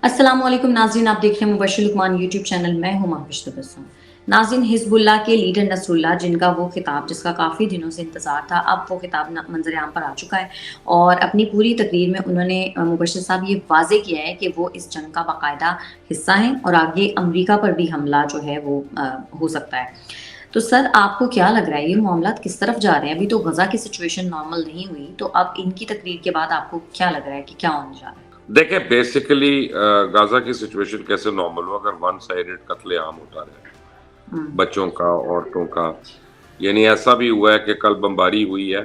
السلام علیکم ناظرین، آپ دیکھ رہے ہیں مبشر لقمان یوٹیوب چینل. میں ہوں محوش تبسم. ناظرین، حزب اللہ کے لیڈر نصر اللہ، جن کا وہ خطاب جس کا کافی دنوں سے انتظار تھا، اب وہ خطاب منظر عام پر آ چکا ہے. اور اپنی پوری تقریر میں انہوں نے مبشر صاحب یہ واضح کیا ہے کہ وہ اس جنگ کا باقاعدہ حصہ ہیں اور آگے امریکہ پر بھی حملہ جو ہے وہ ہو سکتا ہے. تو سر، آپ کو کیا لگ رہا ہے یہ معاملات کس طرف جا رہے ہیں؟ ابھی تو غزہ کی سچویشن نارمل نہیں ہوئی، تو اب ان کی تقریر کے بعد آپ کو کیا لگ رہا ہے کہ کیا ہونے جا رہا ہے؟ دیکھیں بیسیکلی غازہ کی سچویشن کیسے نارمل ہو اگر ون سائیڈڈ قتل عام ہوتا رہے بچوں کا، عورتوں کا. یعنی ایسا بھی ہوا ہے کہ کل بمباری ہوئی ہے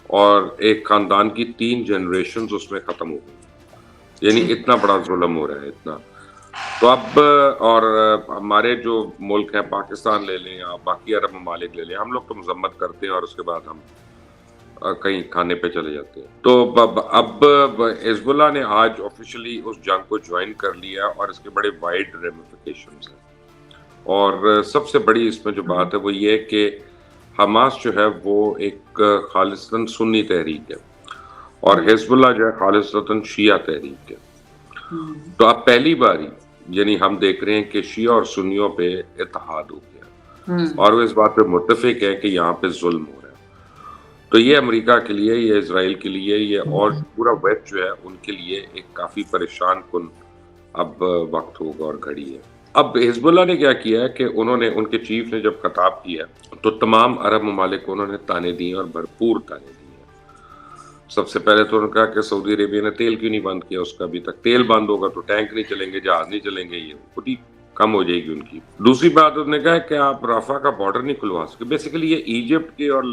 اور ایک خاندان کی 3 جنریشنز اس میں ختم ہو گئی. یعنی اتنا بڑا ظلم ہو رہا ہے اتنا. تو اب اور ہمارے جو ملک ہے، پاکستان لے لیں یا باقی عرب ممالک لے لیں، ہم لوگ تو مذمت کرتے ہیں اور اس کے بعد ہم کہیں کھانے پہ چلے جاتے ہیں. تو اب حزب اللہ نے آج آفیشلی اس جنگ کو جوائن کر لیا اور اس کے بڑے وائڈ ریمیفیکیشنز ہیں. اور سب سے بڑی اس میں جو بات ہے وہ یہ کہ حماس جو ہے وہ ایک خالصتاً سنی تحریک ہے اور حزب اللہ جو ہے خالصتاً شیعہ تحریک ہے. تو اب پہلی باری یعنی ہم دیکھ رہے ہیں کہ شیعہ اور سنیوں پہ اتحاد ہو گیا اور وہ اس بات پہ متفق ہے کہ یہاں پہ ظلم ہو رہا ہے. تو یہ امریکہ کے لیے، یہ اسرائیل کے لیے، یہ اور پورا ویسٹ جو ہے ان کے لیے ایک کافی پریشان کن اب وقت ہوگا اور گھڑی ہے. اب حزب اللہ نے کیا کیا ہے کہ انہوں نے، ان کے چیف نے جب خطاب کیا تو تمام عرب ممالک کو انہوں نے تانے دیے اور بھرپور تانے دیے. سب سے پہلے تو انہوں نے کہا کہ سعودی عربیہ نے تیل کیوں نہیں بند کیا اس کا ابھی تک؟ تیل بند ہوگا تو ٹینک نہیں چلیں گے، جہاز نہیں چلیں گے، یہ خود ہی کم ہو جائے گی ان کی. دوسری بات انہوں نے کہا کہ آپ رافع کا بارڈر نہیں کھلوا سکتے. بیسیکلی یہ ایجپٹ کے اور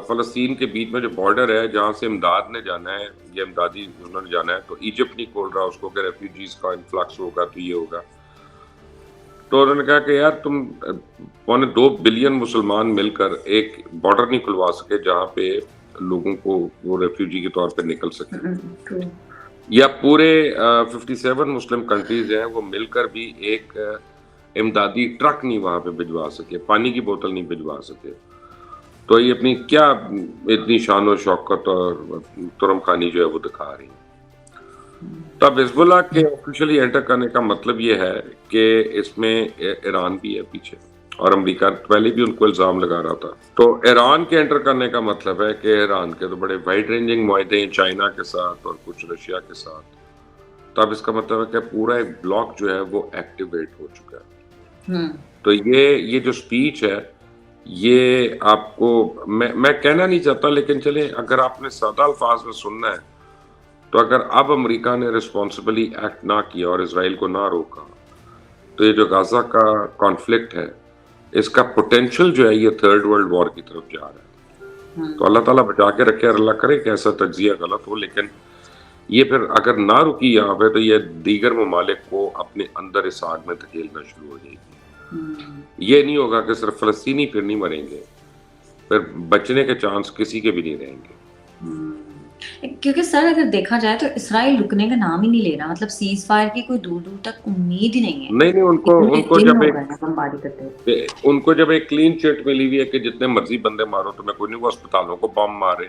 فلسطین کے بیچ میں جو بارڈر ہے جہاں سے امداد نے جانا ہے، یہ امدادی انہوں نے جانا ہے، تو ایجپٹ نہیں کھول رہا اس کو کہ ریفیوجیز کا انفلکس ہوگا تو یہ ہوگا. تو انہوں نے کہا کہ یار تم 2.25 بلین مسلمان مل کر ایک بارڈر نہیں کھلوا سکے جہاں پہ لوگوں کو وہ ریفیوجی کے طور پہ نکل سکے. یا پورے 57 مسلم کنٹریز ہیں وہ مل کر بھی ایک امدادی ٹرک نہیں وہاں پہ بھجوا سکے، پانی کی بوتل نہیں بھجوا سکے. تو یہ اپنی کیا اتنی شان و شوکت اور ترم خانی جو ہے وہ دکھا رہی ہیں. تو اب حزب اللہ کے آفیشلی انٹر کرنے کا مطلب یہ ہے کہ اس میں ایران بھی ہے پیچھے اور امریکہ پہلے بھی ان کو الزام لگا رہا تھا. تو ایران کے انٹر کرنے کا مطلب ہے کہ ایران کے تو بڑے وائڈ رینجنگ معاہدے ہیں چائنا کے ساتھ اور کچھ رشیا کے ساتھ. تو اب اس کا مطلب ہے کہ پورا ایک بلاک جو ہے وہ ایکٹیویٹ ہو چکا ہے. تو یہ جو سپیچ ہے یہ آپ کو میں کہنا نہیں چاہتا، لیکن چلیں اگر آپ نے سادہ الفاظ میں سننا ہے تو اگر اب امریکہ نے رسپانسبلی ایکٹ نہ کیا اور اسرائیل کو نہ روکا تو یہ جو غزہ کا کانفلکٹ ہے اس کا پوٹینشل جو ہے یہ 3rd ورلڈ وار کی طرف جا رہا ہے. تو اللہ تعالیٰ بچا کے رکھے اور اللہ کرے کہ ایسا تجزیہ غلط ہو، لیکن یہ پھر اگر نہ رکی یہاں پہ تو یہ دیگر ممالک کو اپنے اندر اس آگ میں دھکیلنا شروع ہو جائے گی. یہ نہیں ہوگا کہ صرف فلسطینی پھر نہیں مریں گے، پھر بچنے کے چانس کسی کے بھی نہیں رہیں گے. کیونکہ سر اگر دیکھا جائے تو اسرائیل رکنے کا نام ہی نہیں لے رہا، مطلب سیز فائر کی کوئی دور دور تک امید ہی نہیں ہے. نہیں ان کو جب ایک کلین چٹ ملی ہوئی ہے کہ جتنے مرضی بندے مارو تمہیں کوئی نہیں، وہ اسپتالوں کو بم مارے،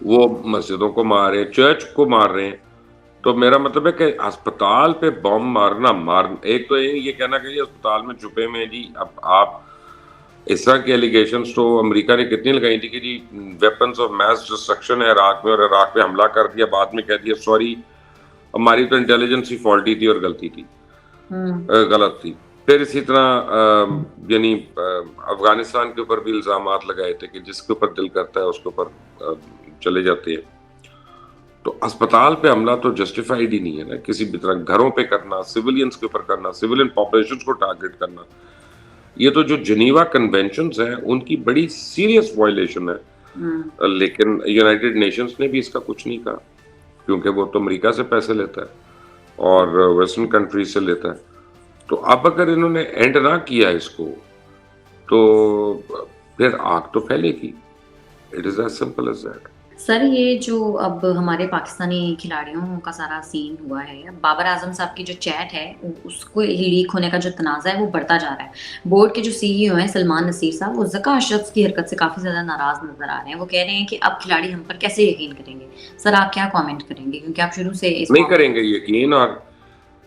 وہ مسجدوں کو مارے، چرچ کو مار رہے ہیں. تو میرا مطلب ہے کہ اسپتال پہ بم مارنا ایک تو یہ کہنا کہ یہ اسپتال میں چھپے میں جی. اب آپ اس طرح کی ایلیگیشنز تو امریکہ نے کتنی لگائی تھی کہ جی ویپنز آف میس ڈسٹرکشن ہے عراق میں اور عراق پہ حملہ کر دیا، بعد میں کہہ دیا سوری ہماری تو انٹیلیجنس ہی فالٹی تھی اور غلط تھی. پھر اسی طرح یعنی افغانستان کے اوپر بھی الزامات لگائے تھے کہ جس کے اوپر دل کرتا ہے اس کے اوپر چلے جاتے ہیں. تو اسپتال پہ حملہ تو جسٹیفائڈ ہی نہیں ہے نا کسی بھی طرح. گھروں پہ کرنا، سویلینز کے اوپر کرنا، سویلین پاپولیشنز کو ٹارگٹ کرنا، یہ تو جو جنیوا کنونشنز ہیں ان کی بڑی سیریس وائلیشن ہے. لیکن یونائٹڈ نیشنز نے بھی اس کا کچھ نہیں کہا کیونکہ وہ تو امریکہ سے پیسے لیتا ہے اور ویسٹرن کنٹریز سے لیتا ہے. تو اب اگر انہوں نے اینڈ نہ کیا اس کو تو پھر آگ تو پھیلے گی. It is as simple as that. Sir یہ جو اب ہمارے پاکستانی کھلاڑیوں کا سارا سین ہوا ہے، بابر اعظم صاحب کی جو چیٹ ہے اس کو لیک ہونے کا جو تنازع ہے وہ بڑھتا جا رہا ہے. بورڈ کے جو سی ای او ہیں سلمان نصیر صاحب، وہ ذکا اشرف کی حرکت سے کافی زیادہ ناراض نظر آ رہے ہیں. وہ کہہ رہے ہیں کہ اب کھلاڑی ہم پر کیسے یقین کریں گے. سر آپ کیا کامنٹ کریں گے، کیونکہ آپ شروع سے اس نہیں کریں گے یقین. اور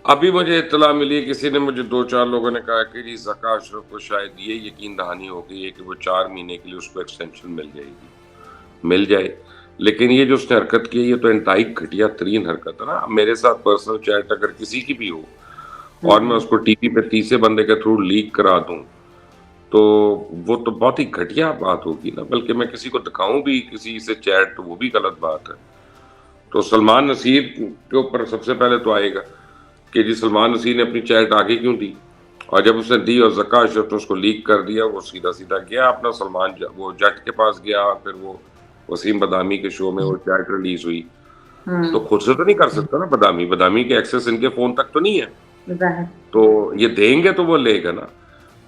ابھی مجھے اطلاع ملی، کسی نے مجھے 2-4 لوگوں نے کہا کہ جی ذکا اشرف کو شاید یہ یقین دہانی ہو گئی ہے کہ وہ 4 مہینے کے لیے اس کو ایکسٹینشن مل جائے گی. مل جائے، لیکن یہ جو اس نے حرکت کی ہے یہ تو انتہائی گھٹیا ترین حرکت ہے نا. میرے ساتھ پرسنل چیٹ اگر کسی کی بھی ہو اور میں اس کو ٹی وی پہ تیسرے بندے کے تھرو لیک کرا دوں تو وہ تو بہت ہی گھٹیا بات ہوگی نا. بلکہ میں کسی کو دکھاؤں بھی کسی سے چیٹ تو وہ بھی غلط بات ہے. تو سلمان نصیر کے اوپر سب سے پہلے تو آئے گا کہ جی سلمان نصیر نے اپنی چیٹ آگے کیوں دی، اور جب اس نے دی اور ذکا اشرف نے اس کو لیک کر دیا، وہ سیدھا سیدھا گیا اپنا سلمان وہ جٹ کے پاس گیا، پھر وہ وسیم بدامی کے شو میں وہ چیٹ ریلیز ہوئی. تو خود سے تو نہیں کر سکتا نا بدامی کے ایکسس ان کے فون تک تو نہیں ہے، تو یہ دیں گے تو وہ لے گا نا.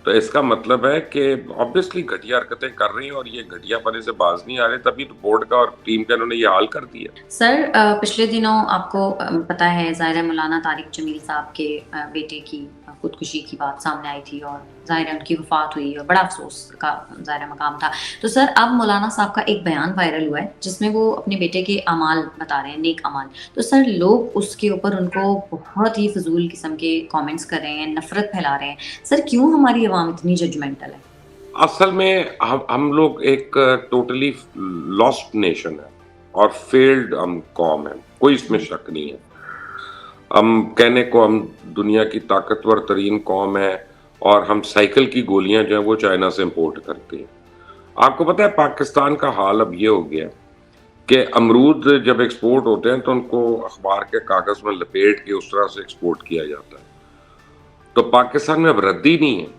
تو اس کا مطلب ہے کہ آبویسلی گھٹیا حرکتیں کر رہی ہیں اور یہ گھٹیا پنے سے باز نہیں آ رہے، تبھی تو بورڈ کا اور ٹیم کا انہوں نے یہ حال کر دیا. سر پچھلے دنوں آپ کو پتہ ہے ظاہر ہے مولانا طارق جمیل صاحب کے بیٹے کی خودکشی کی بات سامنے آئی تھی، اور ظاہر ہے ان کی وفات ہوئی اور بڑا افسوس کا ظاہر مقام تھا. تو سر اب مولانا صاحب کا ایک بیان وائرل ہوا ہے جس میں وہ اپنے بیٹے کے اعمال بتا رہے ہیں، نیک اعمال. تو سر لوگ اس کے اوپر ان کو بہت ہی فضول قسم کے کامنٹس کر رہے ہیں، نفرت پھیلا رہے ہیں. سر کیوں ہماری عوام اتنی ججمنٹل ہے؟ اصل میں ہم لوگ ایک ٹوٹلی لاسٹ نیشن ہے اور فیلڈ ہم قوم ہے، کوئی اس میں شک نہیں ہے. ہم کہنے کو ہم دنیا کی طاقتور ترین قوم ہے اور ہم سائیکل کی گولیاں جو ہیں وہ چائنا سے امپورٹ کرتے ہیں. آپ کو پتہ ہے پاکستان کا حال اب یہ ہو گیا کہ امرود جب ایکسپورٹ ہوتے ہیں تو ان کو اخبار کے کاغذ میں لپیٹ کے اس طرح سے ایکسپورٹ کیا جاتا ہے. تو پاکستان میں اب ردی نہیں ہے،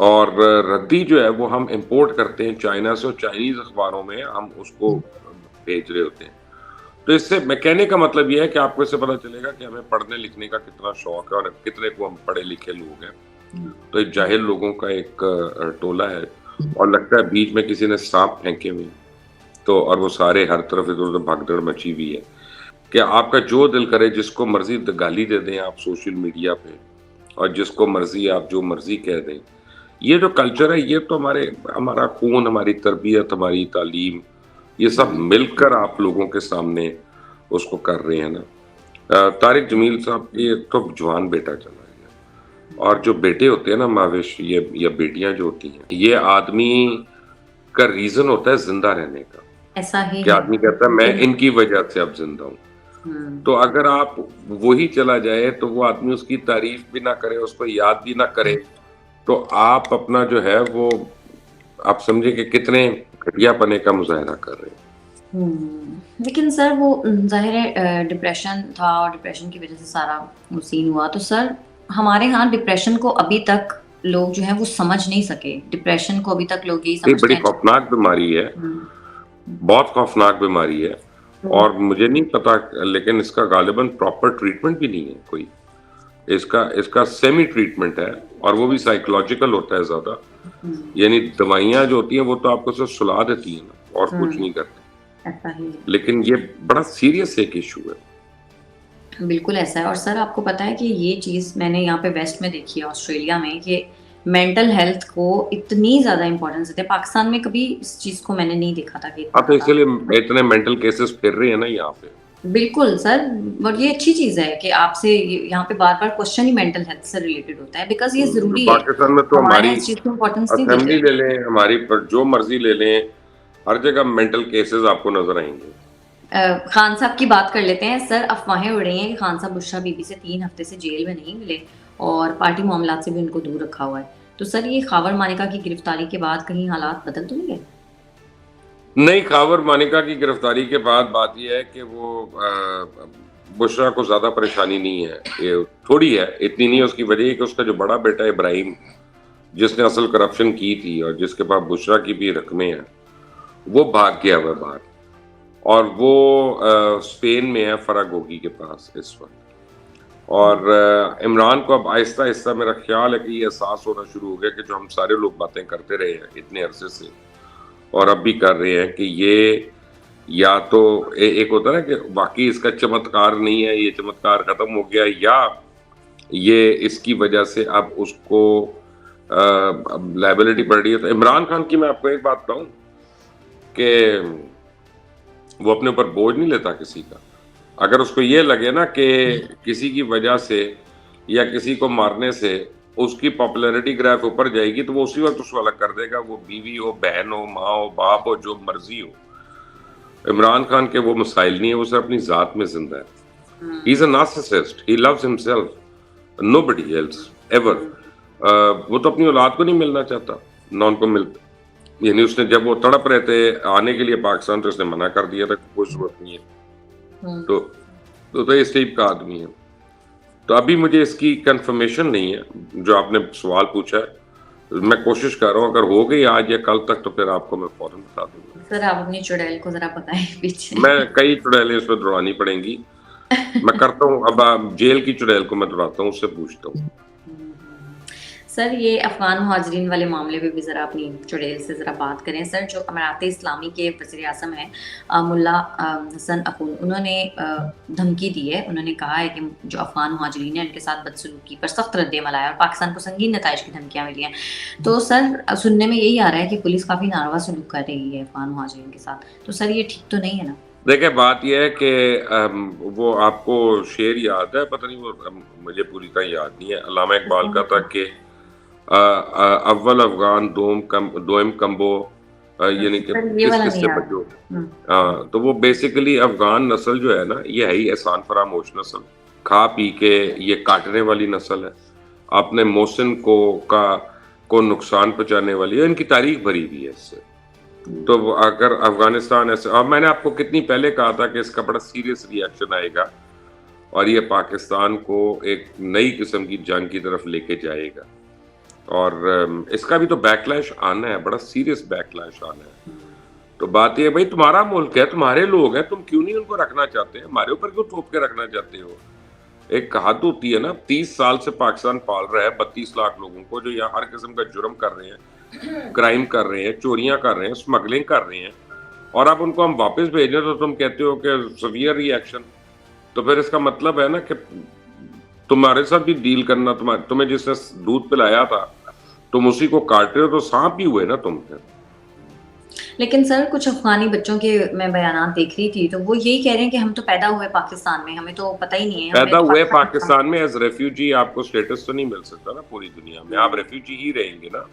اور ردی جو ہے وہ ہم امپورٹ کرتے ہیں چائنا سے، اور چائنیز اخباروں میں ہم اس کو بھیج رہے ہوتے ہیں. تو اس سے میں کہنے کا مطلب یہ ہے کہ آپ کو اس سے پتہ چلے گا کہ ہمیں پڑھنے لکھنے کا کتنا شوق ہے اور کتنے کو ہم پڑھے لکھے لوگ ہیں. تو ایک جاہل لوگوں کا ایک ٹولہ ہے، اور لگتا ہے بیچ میں کسی نے سانپ پھینکے ہوئے تو، اور وہ سارے ہر طرف ادھر ادھر بھگدڑ مچی ہوئی ہے کہ آپ کا جو دل کرے جس کو مرضی گالی دے دیں آپ سوشل میڈیا پہ، اور جس کو مرضی آپ جو مرضی کہہ دیں. یہ جو کلچر ہے یہ تو ہمارا خون، ہماری تربیت، ہماری تعلیم، یہ سب مل کر آپ لوگوں کے سامنے اس کو کر رہے ہیں نا. طارق جمیل صاحب یہ تو جوان بیٹا چلا گیا، اور جو بیٹے ہوتے ہیں نا ماوش یا بیٹیاں جو ہوتی ہیں، یہ آدمی کا ریزن ہوتا ہے زندہ رہنے کا. ایسا ہی کہ آدمی کہتا ہے میں ان کی وجہ سے اب زندہ ہوں. تو اگر آپ وہی چلا جائے تو وہ آدمی اس کی تعریف بھی نہ کرے، اس کو یاد بھی نہ کرے، تو آپ اپنا جو ہے وہ آپ سمجھے کہ کتنے گھٹیا پنے کا مظاہرہ کر رہے ہیں. لیکن سر وہ ظاہر ہے ڈپریشن تھا، اور ڈپریشن کی وجہ سے سارا وہ سین ہوا. تو سر ہمارے ہاں ڈپریشن کو ابھی تک لوگ جو ہیں وہ سمجھ نہیں سکے. ڈپریشن کو ابھی تک لوگ یہی سمجھتے بڑی ہیں خوفناک بیماری ہے، بہت خوفناک بیماری ہے، اور مجھے نہیں پتا لیکن اس کا غالباً پراپر ٹریٹمنٹ بھی نہیں ہے کوئی. اس کا سیمی ٹریٹمنٹ ہے، اور وہ بھی سائیکولوجیکل ہوتا ہے زیادہ. یعنی دوائیاں جو ہوتی ہیں وہ تو آپ کو صرف سلا دیتی ہیں نا، اور کچھ نہیں کرتی. لیکن یہ بڑا سیریس ایک ایشو ہے. بالکل ایسا ہے. اور سر آپ کو پتا ہے کہ یہ چیز میں نے یہاں پہ ویسٹ میں دیکھی ہے، آسٹریلیا میں، کہ مینٹل ہیلتھ کو اتنی زیادہ امپورٹنس دیتے ہیں. پاکستان میں کبھی اس چیز کو میں نے نہیں دیکھا تھا کہ تو اس لیے اتنے مینٹل کیسز پھر رہے ہیں نا یہاں پہ. بالکل سر، اور یہ اچھی چیز ہے کہ آپ سے یہاں پہ بار بار کوشچن ہی مینٹل ہیلتھ سے ریلیٹڈ ہوتا ہے، بیکاز یہ ضروری ہے. پاکستان میں تو ہماری اس چیز کو امپورٹنس نہیں اسمبلی دیتے. لے لیں، ہماری پر جو مرضی لے لیں، ہر جگہ مینٹل کیسز آپ کو نظر آئیں گے. خان صاحب کی بات کر لیتے ہیں. سر افواہیں اڑ رہی ہیں کہ خان صاحب بشرا بی بی سے 3 ہفتے سے جیل میں نہیں ملے اور پارٹی معاملات سے بھی ان کو دور رکھا ہوا ہے. تو سر یہ خاور مانیکا کی گرفتاری کے بعد کہیں حالات بدل تو نہیں گئے؟ نہیں، خاور مانیکا کی گرفتاری کے بعد بات یہ ہے کہ وہ بشرا کو زیادہ پریشانی نہیں ہے، یہ تھوڑی ہے، اتنی نہیں ہے. اس کی وجہ یہ کہ اس کا جو بڑا بیٹا ہے ابراہیم، جس نے اصل کرپشن کی تھی اور جس کے پاس بشرا کی بھی رقمیں ہیں، وہ بھاگ گیا ہوا باہر، اور وہ اسپین میں ہے فراگوگی کے پاس اس وقت. اور عمران کو اب آہستہ آہستہ میرا خیال ہے کہ یہ احساس ہونا شروع ہو گیا کہ جو ہم سارے لوگ باتیں کرتے رہے ہیں اتنے عرصے سے اور اب بھی کر رہے ہیں، کہ یا تو ایک ہوتا ہے نا کہ واقعی اس کا چمتکار نہیں ہے, یہ چمتکار ختم ہو گیا, یا یہ اس کی وجہ سے اب اس کو لائبلٹی پڑ رہی ہے. تو عمران خان کی میں آپ کو ایک بات بتاؤں کہ وہ اپنے اوپر بوجھ نہیں لیتا کسی کا. اگر اس کو یہ لگے نا کہ کسی کی وجہ سے یا کسی کو مارنے سے اس کی پاپولیرٹی گراف اوپر جائے گی تو وہ اسی وقت اس کو الگ کر دے گا, وہ بیوی ہو, بہن ہو, ماں ہو, باپ ہو, جو مرضی ہو. عمران خان کے وہ مسائل نہیں ہیں, وہ صرف اپنی ذات میں زندہ ہے. He is a narcissist. He loves himself. Nobody else ever. وہ تو اپنی اولاد کو نہیں ملنا چاہتا, نہ ان کو ملتا. یعنی اس نے جب وہ تڑپ رہے تھے آنے کے لیے پاکستان تو اس نے منع کر دیا تھا, کوئی ضرورت نہیں ہے. تو اس ٹائپ کا آدمی ہے. تو ابھی مجھے اس کی کنفرمیشن نہیں ہے جو آپ نے سوال پوچھا ہے. میں کوشش کر رہا ہوں, اگر ہو گئی آج یا کل تک تو پھر آپ کو میں فوراً بتا دوں گا. سر آپ اپنی چڑیل کو ذرا بتائیں پیچھے. میں کئی چڑیلیں اس میں دوڑانی پڑیں گی, میں کرتا ہوں. اب جیل کی چڑیل کو میں دوڑاتا ہوں, اس سے پوچھتا ہوں. سر یہ افغان مہاجرین والے معاملے پہ بھی ذرا اپنی چڑیل سے ذرا بات کریں. سر جو امارات اسلامی کے وزیر اعظم ہیں ملا حسن اخون, انہوں نے دھمکی دی ہے. انہوں نے کہا ہے کہ جو افغان مہاجرین ہیں ان کے ساتھ بدسلوکی پر سخت رد عمل آیا اور پاکستان کو سنگین نتائج کی دھمکیاں ملی ہیں. تو سر سننے میں یہی آ رہا ہے کہ پولیس کافی ناروا سلوک کر رہی ہے افغان مہاجرین کے ساتھ. تو سر یہ ٹھیک تو نہیں ہے نا؟ دیکھیں بات یہ ہے کہ وہ آپ کو شعر یاد ہے, پتہ نہیں وہ مجھے پوری طرح یاد نہیں ہے, علامہ اقبال کا تھا کہ اول افغان دوم کمبو, یعنی کہ کس کس سے بچو. تو وہ بیسیکلی افغان نسل جو ہے نا یہ ہے ہی احسان فراموش نسل, کھا پی کے یہ کاٹنے والی نسل ہے, اپنے محسن کو نقصان پہنچانے والی ہے. ان کی تاریخ بھری ہوئی ہے اس سے. تو اگر افغانستان ایسے, اور میں نے آپ کو کتنی پہلے کہا تھا کہ اس کا بڑا سیریس ری ایکشن آئے گا اور یہ پاکستان کو ایک نئی قسم کی جنگ کی طرف لے کے جائے گا, اور اس کا بھی تو بیک لیش آنا ہے, بڑا سیریس بیک لیش آنا ہے. تو بات یہ ہے بھائی تمہارا ملک ہے, تمہارے لوگ ہیں, تم کیوں نہیں ان کو رکھنا چاہتے, ہمارے اوپر کیوں تھوپ کے رکھنا چاہتے ہو. ایک کہات ہوتی ہے نا, 30 سال سے پاکستان پال رہا ہے 32 لاکھ لوگوں کو جو یہاں ہر قسم کا جرم کر رہے ہیں, کرائم کر رہے ہیں, چوریاں کر رہے ہیں, اسمگلنگ کر رہے ہیں, اور اب ان کو ہم واپس بھیجیں تو تم کہتے ہو کہ سیویئر ری ایکشن. تو پھر اس کا مطلب ہے نا کہ تمہارے ساتھ بھی ڈیل کرنا, تمہیں جس نے دودھ پلایا تھا تم اسی کو کاٹ رہے ہو, تو سانپ ہی ہوئے نا تم پھر. لیکن سر کچھ افغانی بچوں کے میں بیانات دیکھ رہی تھی تو وہ یہی کہہ رہے ہیں کہ ہم تو پیدا ہوئے پاکستان میں, ہمیں تو پتہ ہی نہیں ہے. پیدا ہوئے پاکستان میں ایز ریفیوجی, آپ کو اسٹیٹس تو نہیں مل سکتا نا پوری دنیا میں, آپ ریفیوجی ہی رہیں گے نا,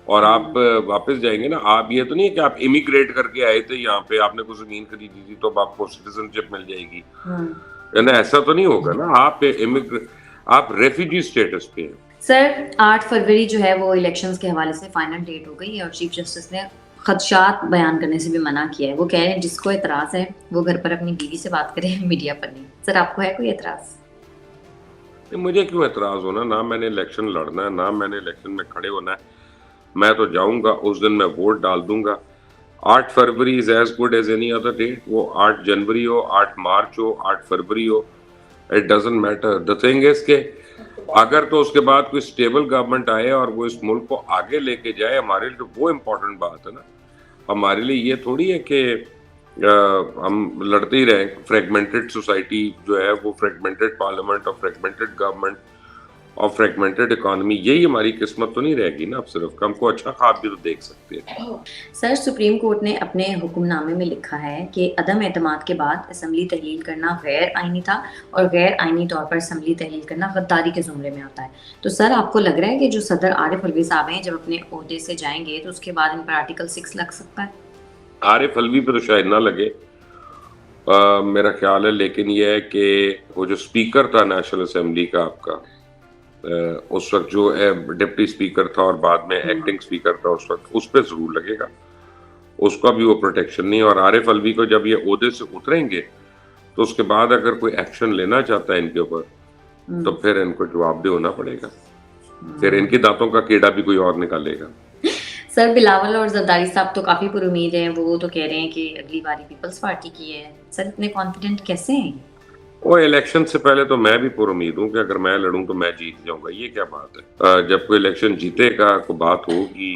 اور آپ واپس جائیں گے نا. آپ یہ تو نہیں ہے کہ آپ امیگریٹ کر کے آئے تھے یہاں پہ, آپ نے کوئی زمین خریدی تھی تو آپ کو سٹیزن شپ مل جائے گی, یعنی ایسا تو نہیں ہوگا نا. آپ ریفیوجی اسٹیٹس پہ ہیں. سر 8 فروری جو ہے وہ الیکشنز کے حوالے سے فائنل ڈیٹ ہو گئی ہے اور چیف جسٹس نے خدشات بیان کرنے سے بھی منع کیا ہے. وہ کہہ رہے ہیں جس کو اعتراض ہے وہ گھر پر اپنی بیوی سے بات کرے, میڈیا پر نہیں. سر آپ کو ہے کوئی اعتراض؟ مجھے کیوں اعتراض ہونا, نہ میں نے الیکشن لڑنا ہے, نہ میں نے الیکشن میں کھڑے ہونا ہے. میں تو جاؤں گا, اس دن میں ووٹ ڈال دوں گا. 8 فروری is as good as any other date. وہ 8 جنوری ہو, 8 مارچ ہو, 8 فروری ہو, it doesn't matter. The thing is کہ اگر تو اس کے بعد کوئی اسٹیبل گورنمنٹ آئے اور وہ اس ملک کو آگے لے کے جائے, ہمارے لیے تو وہ امپورٹنٹ بات ہے نا. ہمارے لیے یہ تھوڑی ہے کہ ہم لڑتے ہی رہیں. فریگمنٹڈ سوسائٹی جو ہے وہ فریگمنٹڈ پارلیمنٹ اور فریگمنٹڈ گورنمنٹ اور فریگمنٹڈ اکانومی, یہی ہماری قسمت تو نہیں رہے گی نا. اب صرف ہم کو اچھا خواب بھی تو دیکھ سکتے ہیں. سر سپریم کورٹ نے اپنے حکم نامے میں لکھا ہے کہ عدم اعتماد کے بعد اسمبلی تحلیل کرنا غیر آئینی تھا اور غیر آئینی طور پر اسمبلی تحلیل کرنا غداری کے زمرے میں آتا ہے. تو سر آپ کو لگ رہا ہے کہ جو صدر عارف الوی صاحب ہیں جب اپنے عہدے سے جائیں گے تو اس کے بعد ان پر آرٹیکل 6 لگ سکتا ہے؟ عارف الوی پہ تو شاید نہ لگے میرا خیال ہے, لیکن یہ ہے کہ وہ جو اسپیکر تھا نیشنل اسمبلی کا آپ کا, اس وقت جو ڈپٹی اسپیکر تھا اور بعد میں ایکٹنگ اسپیکر تھا اس وقت, اس پہ ضرور لگے گا. اس کا بھی وہ پروٹیکشن نہیں. اور عارف الوی کو جب یہ عہدے سے اتریں گے تو اس کے بعد اگر کوئی ایکشن لینا چاہتا ہے ان کے اوپر تو پھر ان کو جواب دہ ہونا پڑے گا. پھر ان کی دانتوں کا کیڑا بھی کوئی اور نکالے گا. سر بلاول اور زرداری صاحب تو کافی پر امید ہیں, وہ تو کہہ رہے ہیں کہ اگلی باری پیپلز پارٹی کی ہے. سر اتنے کانفیڈنٹ کیسے ہیں؟ وہ الیکشن سے پہلے تو میں بھی پر امید ہوں کہ اگر میں لڑوں تو میں جیت جاؤں گا. یہ کیا بات ہے, جب کوئی الیکشن جیتے گا کوئی بات ہوگی,